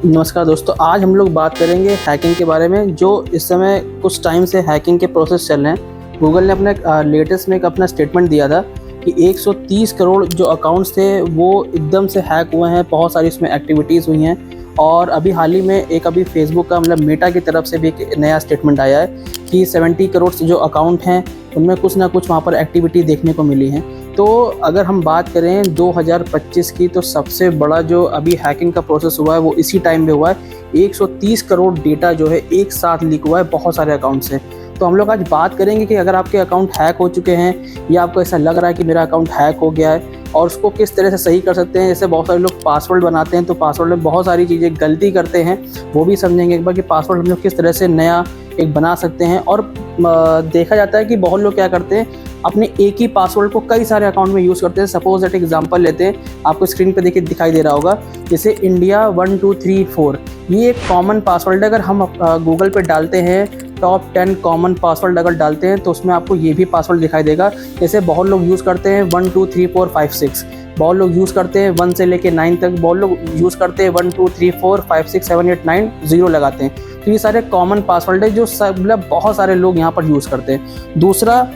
नमस्कार दोस्तों, आज हम लोग बात करेंगे हैकिंग के बारे में। जो इस समय कुछ टाइम से हैकिंग के प्रोसेस चल रहे हैं। गूगल ने अपने लेटेस्ट में एक अपना स्टेटमेंट दिया था कि 130 करोड़ जो अकाउंट्स थे वो एकदम से हैक हुए हैं। बहुत सारी इसमें एक्टिविटीज़ हुई हैं और अभी हाल ही में अभी फेसबुक का मतलब मेटा की तरफ से भी एक नया स्टेटमेंट आया है कि 70 करोड़ जो अकाउंट हैं उनमें कुछ ना कुछ वहाँ पर एक्टिविटी देखने को मिली है। तो अगर हम बात करें 2025 की, तो सबसे बड़ा जो अभी हैकिंग का प्रोसेस हुआ है वो इसी टाइम पे हुआ है। 130 करोड़ डेटा जो है एक साथ लीक हुआ है बहुत सारे अकाउंट से। तो हम लोग आज बात करेंगे कि अगर आपके अकाउंट हैक हो चुके हैं या आपको ऐसा लग रहा है कि मेरा अकाउंट हैक हो गया है और उसको किस तरह से सही कर सकते हैं। जैसे बहुत सारे लोग पासवर्ड बनाते हैं तो पासवर्ड में बहुत सारी चीज़ें गलती करते हैं, वो भी समझेंगे एक बार कि पासवर्ड हम लोग किस तरह से नया एक बना सकते हैं। और देखा जाता है कि बहुत लोग क्या करते हैं, अपने एक ही पासवर्ड को कई सारे अकाउंट में यूज़ करते हैं। सपोज दैट एग्जांपल लेते हैं, आपको स्क्रीन पे देखिए दिखाई दे रहा होगा, जैसे इंडिया 1 2 3 4, ये एक कॉमन पासवर्ड है। अगर हम गूगल पे डालते हैं टॉप 10 कॉमन पासवर्ड अगर डालते हैं तो उसमें आपको ये भी पासवर्ड दिखाई देगा। जैसे बहुत लोग यूज़ करते हैं 1 2 3 4 5 6, बहुत लोग यूज़ करते हैं 1 से लेके 9 तक, बहुत लोग यूज़ करते हैं 1 2 3 4 5 6 7 8 9 0 लगाते हैं। तो ये सारे कॉमन पासवर्ड है जो सब मतलब बहुत सारे लोग यहाँ पर यूज़ करते हैं। दूसरा,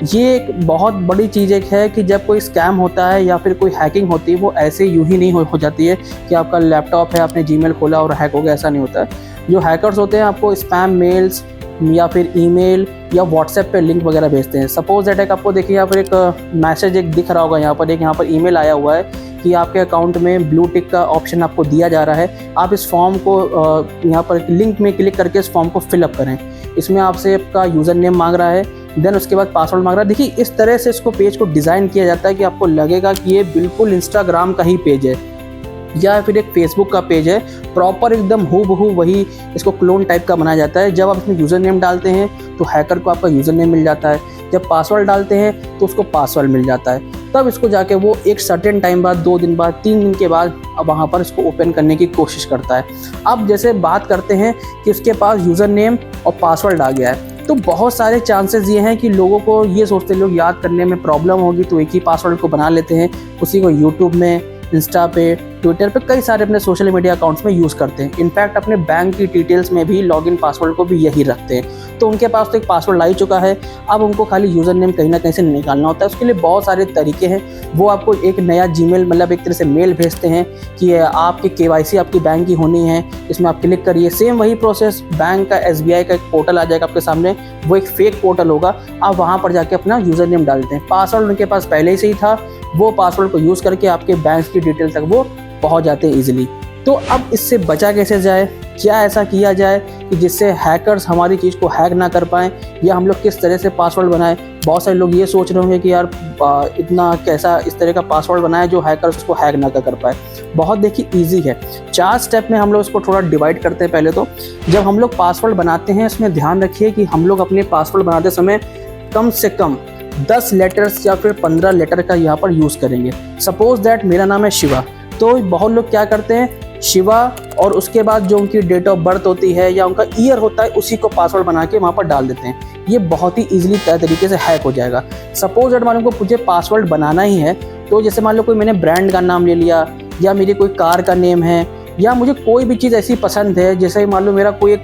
ये एक बहुत बड़ी चीज़ एक है कि जब कोई स्कैम होता है या फिर कोई हैकिंग होती है, वो ऐसे यूं ही नहीं हो जाती है कि आपका लैपटॉप है, आपने जीमेल खोला और हैक हो गया, ऐसा नहीं होता है। जो हैकर्स होते हैं आपको स्पैम मेल्स या फिर ईमेल या व्हाट्सएप पे लिंक वगैरह भेजते हैं। सपोज दैट एक आपको देखिए यहाँ पर एक मैसेज एक दिख रहा होगा, यहाँ पर ईमेल आया हुआ है कि आपके अकाउंट में ब्लू टिक का ऑप्शन आपको दिया जा रहा है। आप इस फॉर्म को यहाँ पर लिंक में क्लिक करके इस फॉर्म को फिलअप करें। इसमें आपसे आपका यूज़र नेम मांग रहा है, देन उसके बाद पासवर्ड मांग रहा है। देखिए इस तरह से इसको पेज को डिज़ाइन किया जाता है कि आपको लगेगा कि ये बिल्कुल इंस्टाग्राम का ही पेज है या फिर एक फेसबुक का पेज है। प्रॉपर एकदम हूबहू वही इसको क्लोन टाइप का बनाया जाता है। जब आप इसमें यूज़र नेम डालते हैं तो हैकर को आपका यूज़र नेम मिल जाता है, जब पासवर्ड डालते हैं तो उसको पासवर्ड मिल जाता है। तब इसको जाके वो एक सर्टेन टाइम बाद, 2 दिन बाद, 3 दिन के बाद अब वहाँ पर इसको ओपन करने की कोशिश करता है। अब जैसे बात करते हैं कि उसके पास यूज़र नेम और पासवर्ड आ गया है, तो बहुत सारे चांसेस ये हैं कि लोगों को ये सोचते लोग याद करने में प्रॉब्लम होगी तो एक ही पासवर्ड को बना लेते हैं। उसी को यूट्यूब में, इंस्टा पे, ट्विटर पे, कई सारे अपने सोशल मीडिया अकाउंट्स में यूज़ करते हैं। इनफैक्ट अपने बैंक की डिटेल्स में भी लॉगिन पासवर्ड को भी यही रखते हैं। तो उनके पास तो एक पासवर्ड आ ही चुका है, अब उनको खाली यूज़र नेम कहीं ना कहीं से निकालना होता है। उसके लिए बहुत सारे तरीके हैं। वो आपको एक नया जीमेल मतलब एक तरह से मेल भेजते हैं कि आपकी KYC आपकी बैंक की होनी है, इसमें आप क्लिक करिए। सेम वही प्रोसेस बैंक का SBI का एक पोर्टल आ जाएगा आपके सामने, वो एक फेक पोर्टल होगा। आप वहाँ पर जाके अपना यूज़र नेम डालते हैं, पासवर्ड उनके पास पहले से ही था, वो पासवर्ड को यूज़ करके आपके बैंक की डिटेल तक वो पहुंच जाते हैं ईजिली। तो अब इससे बचा कैसे जाए, क्या ऐसा किया जाए कि जिससे हैकर्स हमारी चीज़ को हैक ना कर पाएँ, या हम लोग किस तरह से पासवर्ड बनाएं। बहुत सारे लोग ये सोच रहे होंगे कि यार इतना कैसा इस तरह का पासवर्ड बनाए जो हैकर्स उसको हैक ना कर पाए। बहुत देखिए ईजी है, 4 स्टेप में हम लोग इसको थोड़ा डिवाइड करते हैं। पहले तो जब हम लोग पासवर्ड बनाते हैं इसमें ध्यान रखिए कि हम लोग अपने पासवर्ड बनाते समय कम से कम 10 लेटर्स या फिर 15 लेटर का यहाँ पर यूज़ करेंगे। सपोज दैट मेरा नाम है शिवा, तो बहुत लोग क्या करते हैं, शिवा और उसके बाद जो उनकी डेट ऑफ बर्थ होती है या उनका ईयर होता है उसी को पासवर्ड बना के वहाँ पर डाल देते हैं। ये बहुत ही ईजिली तरीके से हैक हो जाएगा। सपोज दैट मान लो मुझे पासवर्ड बनाना ही है, तो जैसे मान लो कोई मैंने ब्रांड का नाम ले लिया या मेरी कोई कार का नेम है या मुझे कोई भी चीज़ ऐसी पसंद है, जैसे मान लो मेरा कोई एक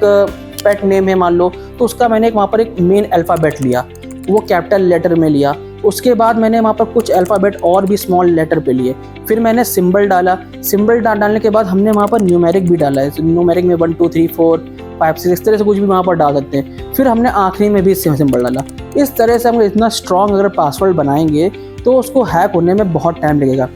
पेट नेम है मान लो, तो उसका मैंने वहाँ पर एक मेन अल्फ़ाबेट लिया, वो कैपिटल लेटर में लिया। उसके बाद मैंने वहाँ पर कुछ अल्फ़ाबेट और भी स्मॉल लेटर पे लिए, फिर मैंने सिंबल डाला। सिंबल डालने के बाद हमने वहाँ पर न्यूमेरिक भी डाला है। न्यूमेरिक में 1 2 3 4 5 6 इस तरह से कुछ भी वहाँ पर डाल सकते हैं। फिर हमने आखिरी में भी सिंबल डाला। इस तरह से हम इतना स्ट्रॉन्ग अगर पासवर्ड बनाएंगे तो उसको हैक होने में बहुत टाइम लगेगा।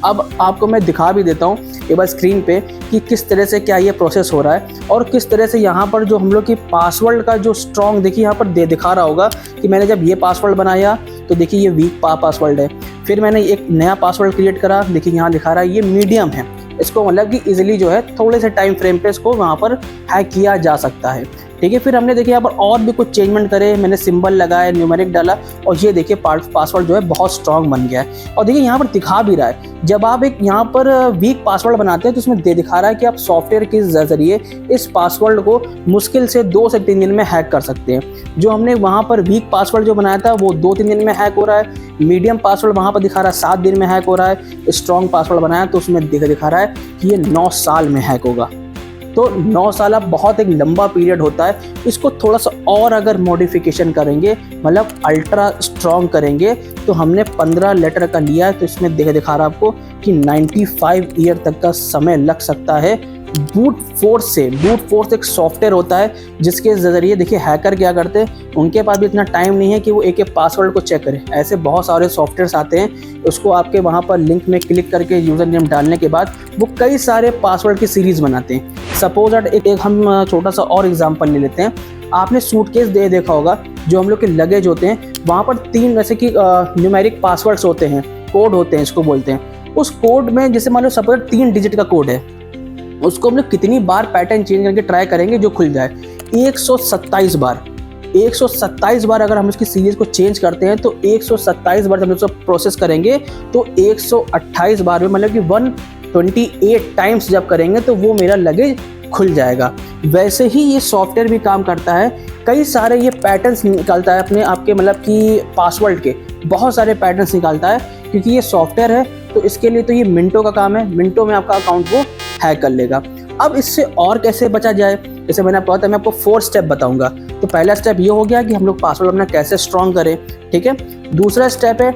अब आपको मैं दिखा भी देता हूँ एक बार स्क्रीन पे कि किस तरह से क्या ये प्रोसेस हो रहा है और किस तरह से यहाँ पर जो हम लोग की पासवर्ड का जो स्ट्रॉन्ग देखिए यहाँ पर दिखा रहा होगा कि मैंने जब ये पासवर्ड बनाया तो देखिए ये वीक पासवर्ड है। फिर मैंने एक नया पासवर्ड क्रिएट करा, देखिए यहाँ दिखा रहा है ये मीडियम है। इसको मतलब कि इजीली जो है थोड़े से टाइम फ्रेम पे इसको वहाँ पर हैक किया जा सकता है। ठीक है। फिर हमने देखिए यहाँ पर और भी कुछ चेंजमेंट करे, मैंने सिंबल लगाया, न्यूमेरिक डाला और ये देखिए पासवर्ड जो है बहुत स्ट्रांग बन गया है। और देखिए यहाँ पर दिखा भी रहा है, जब आप एक यहाँ पर वीक पासवर्ड बनाते हैं तो उसमें दिखा रहा है कि आप सॉफ्टवेयर के जरिए इस पासवर्ड को मुश्किल से 2 से 3 दिन में हैक कर सकते हैं। जो हमने वहाँ पर वीक पासवर्ड जो बनाया था वो 2-3 दिन में हैक हो रहा है, मीडियम पासवर्ड वहाँ पर दिखा रहा है 7 दिन में हैक हो रहा है, स्ट्रॉन्ग पासवर्ड बनाया तो उसमें दिखा रहा है कि ये 9 साल में हैक होगा। तो 9 साल अब बहुत एक लंबा पीरियड होता है, इसको थोड़ा सा और अगर मॉडिफिकेशन करेंगे, मतलब अल्ट्रा स्ट्रॉन्ग करेंगे, तो हमने 15 लेटर का लिया है, तो इसमें दिखा रहा है आपको कि 95 ईयर तक का समय लग सकता है। बूट फोर्स एक सॉफ्टवेयर होता है जिसके ज़रिए देखिए हैकर क्या करते हैं, उनके पास भी इतना टाइम नहीं है कि वो एक पासवर्ड को चेक करें। ऐसे बहुत सारे सॉफ्टवेयर्स आते हैं, उसको आपके वहाँ पर लिंक में क्लिक करके यूज़र नेम डालने के बाद वो कई सारे पासवर्ड की सीरीज़ बनाते हैं। सपोज दैट एक हम छोटा सा और एग्जाम्पल ले लेते हैं। आपने सूटकेस देखा होगा, जो हम लोग के लगेज होते हैं वहाँ पर 3 जैसे कि न्यूमेरिक पासवर्ड्स होते हैं, कोड होते हैं, इसको बोलते हैं। उस कोड में जैसे मान लो सपोज 3 डिजिट का कोड है, उसको हम लोग कितनी बार पैटर्न चेंज करके ट्राई करेंगे जो खुल जाए? 127 बार। 127 बार अगर हम उसकी सीरीज को चेंज करते हैं तो 127 बार जब हम उसको प्रोसेस करेंगे तो 128 बार में, मतलब कि 128 टाइम्स जब करेंगे तो वो मेरा लगेज खुल जाएगा। वैसे ही ये सॉफ्टवेयर भी काम करता है, कई सारे ये पैटर्न्स निकालता है अपने आपके मतलब कि पासवर्ड के बहुत सारे पैटर्न्स निकालता है, क्योंकि ये सॉफ्टवेयर है तो इसके लिए तो ये मिनटों का काम है, मिनटों में आपका अकाउंट वो हैक कर लेगा। अब इससे और कैसे बचा जाए, जैसे मैंने आपको बताया, मैं आपको 4 स्टेप बताऊंगा। तो पहला स्टेप ये हो गया कि हम लोग पासवर्ड अपना कैसे स्ट्रॉन्ग करें, ठीक है। दूसरा स्टेप है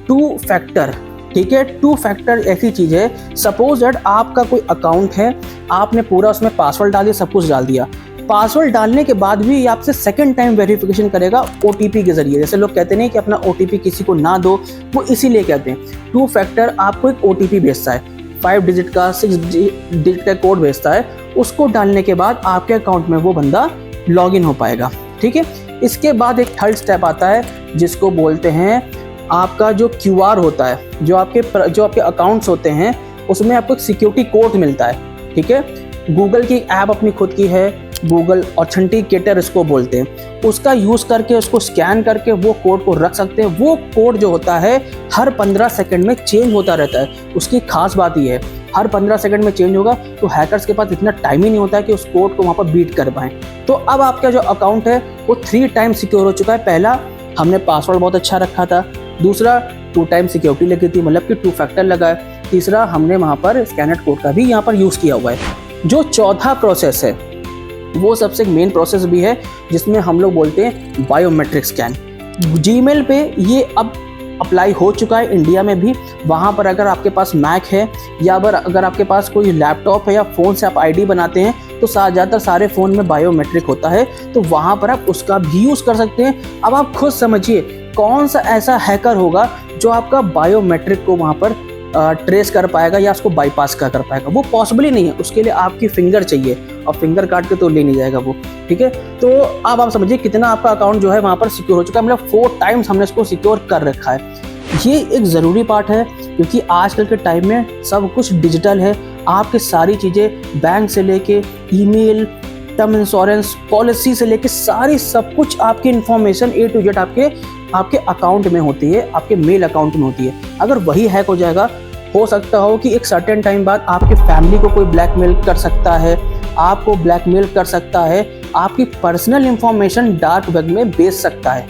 2 फैक्टर, ठीक है। 2 फैक्टर ऐसी चीज़ है, सपोज दैट आपका कोई अकाउंट है, आपने पूरा उसमें पासवर्ड डाल दिया, सब कुछ डाल दिया, पासवर्ड डालने के बाद भी आपसे सेकंड टाइम वेरिफिकेशन करेगा OTP के जरिए। जैसे लोग कहते नहीं कि अपना OTP किसी को ना दो, वो इसीलिए कहते हैं। 2 फैक्टर आपको एक OTP भेजता है, 5 डिजिट का 6 डिजिट का कोड भेजता है, उसको डालने के बाद आपके अकाउंट में वो बंदा लॉगिन हो पाएगा, ठीक है। इसके बाद एक थर्ड स्टेप आता है जिसको बोलते हैं आपका जो QR होता है, जो आपके अकाउंट्स होते हैं उसमें आपको एक सिक्योरिटी कोड मिलता है, ठीक है। गूगल की ऐप अपनी खुद की है, गूगल ऑथेंटिकेटर इसको बोलते हैं, उसका यूज़ करके उसको स्कैन करके वो कोड को रख सकते हैं। वो कोड जो होता है हर 15 सेकंड में चेंज होता रहता है। उसकी खास बात ये है, हर 15 सेकंड में चेंज होगा, तो हैकर्स के पास इतना टाइम ही नहीं होता है कि उस कोड को वहाँ पर बीट कर पाएँ। तो अब आपका जो अकाउंट है वो 3 टाइम सिक्योर हो चुका है। पहला, हमने पासवर्ड बहुत अच्छा रखा था। दूसरा, 2 टाइम सिक्योरिटी लगी थी, मतलब कि 2 फैक्टर लगा है। तीसरा, हमने वहाँ पर स्कैनर कोड का भी यहाँ पर यूज़ किया हुआ है। जो चौथा प्रोसेस है वो सबसे मेन प्रोसेस भी है, जिसमें हम लोग बोलते हैं बायोमेट्रिक स्कैन। जीमेल पे ये अब अप्लाई हो चुका है इंडिया में भी। वहाँ पर अगर आपके पास मैक है या अगर आपके पास कोई लैपटॉप है या फ़ोन से आप ID बनाते हैं तो ज़्यादातर सारे फ़ोन में बायोमेट्रिक होता है, तो वहाँ पर आप उसका भी यूज़ कर सकते हैं। अब आप खुद समझिए कौन सा ऐसा हैकर होगा जो आपका बायोमेट्रिक को वहाँ पर ट्रेस कर पाएगा या उसको बाईपास कर पाएगा। वो पॉसिबल ही नहीं है, उसके लिए आपकी फिंगर चाहिए और फिंगर काट के तो ले नहीं जाएगा वो, ठीक है। तो अब आप समझिए कितना आपका अकाउंट जो है वहाँ पर सिक्योर हो चुका है, मतलब 4 टाइम्स हमने इसको सिक्योर कर रखा है। ये एक ज़रूरी पार्ट है, क्योंकि आजकल के टाइम में सब कुछ डिजिटल है। आपकी सारी चीज़ें बैंक से लेके ईमेल, टर्म इंश्योरेंस पॉलिसी से लेके सारी सब कुछ आपकी इन्फॉर्मेशन A to Z आपके अकाउंट में होती है, आपके मेल अकाउंट में होती है। अगर वही हैक हो जाएगा, हो सकता हो कि एक सर्टेन टाइम बाद आपके फैमिली को कोई ब्लैकमेल कर सकता है, आपको ब्लैकमेल कर सकता है, आपकी पर्सनल इंफॉर्मेशन डार्क वेब में बेच सकता है।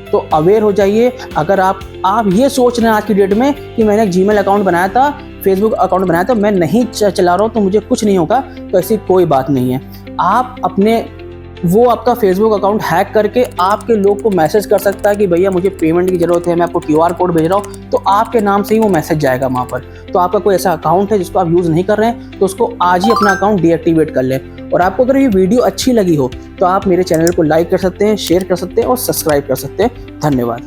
तो अवेयर हो जाइए। अगर आप ये सोच रहे हैं आज की डेट में कि मैंने एक जीमेल अकाउंट बनाया था, फेसबुक अकाउंट बनाया था, मैं नहीं चला रहा हूँ तो मुझे कुछ नहीं होगा, तो ऐसी कोई बात नहीं है। आप वो आपका फेसबुक अकाउंट हैक करके आपके लोग को मैसेज कर सकता है कि भैया मुझे पेमेंट की ज़रूरत है, मैं आपको QR कोड भेज रहा हूँ, तो आपके नाम से ही वो मैसेज जाएगा वहाँ पर। तो आपका कोई ऐसा अकाउंट है जिसको आप यूज़ नहीं कर रहे हैं तो उसको आज ही अपना अकाउंट डीएक्टिवेट कर लें। और आपको अगर ये वीडियो अच्छी लगी हो तो आप मेरे चैनल को लाइक कर सकते हैं, शेयर कर सकते हैं और सब्सक्राइब कर सकते हैं। धन्यवाद।